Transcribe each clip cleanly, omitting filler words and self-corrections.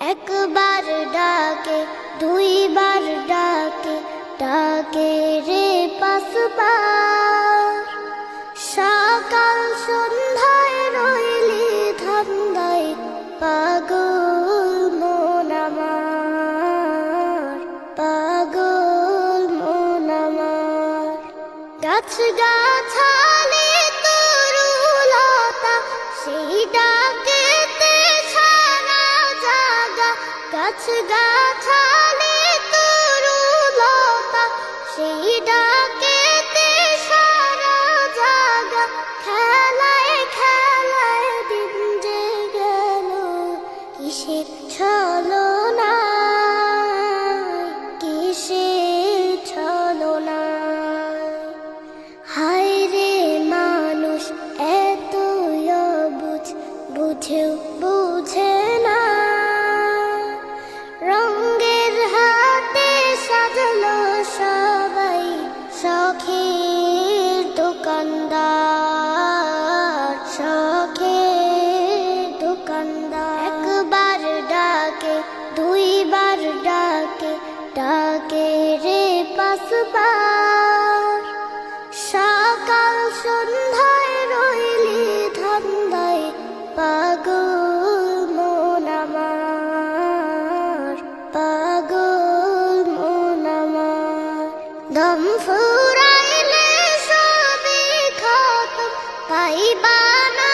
একবার ডাকে দুইবার ডাকে, ডাকে রে পাঁচবার। সকাল সন্ধ্যায় রইলি ধান্দায়, পাগল মন আমার, পাগল মন আমার। গাছ গাছালি তরুলতা সেই ডাকেতে সারা জাগা। গাছ গাছালি তরুলতা সেই ডাকেতে সারা জাগা। খেলায় খেলায় দিন যে গেল, কিসের ছলনায়, কিসের ছলনায়। হায় রে মানুষ এতই অবুঝ, বুঝেও বুঝে না। রঙের হাতে সাজালো সবাই, শখের দোকানদার, শখের দোকানদার। একবার ডাকে দুইবার ডাকে, ডাকে রে পাঁচবার। সকাল সন্ধ্যায় রইলি ধান্দায়, পাগল মন আমার, পাগল মন আমার। দম ফুরাইলে সবই খতম, পাইবা না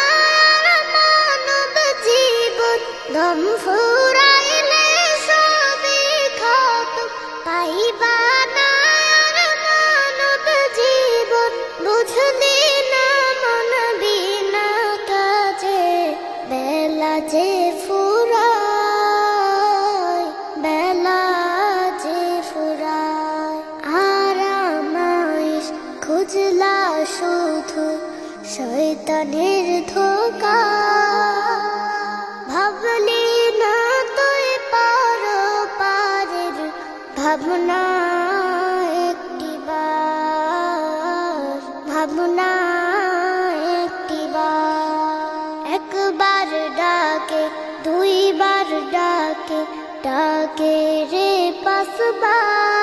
আর মানব জীবন। দম ফুরাইলে সবই খতম, পাইবা না আর মানব জীবন। বুঝলি না মন বিনা কাজে, বেলা যে ফুরায়, বেলা যে ফুরায়। আরামাইশ খুঁজলা শুধু শয়তানের ধোঁকা। ভাবলি না তুই পারের ভাবনা একটিবার, ভাবনা একটিবার। একবার ডাকে দুইবার ডাকে, ডাকে রে পাঁচবার।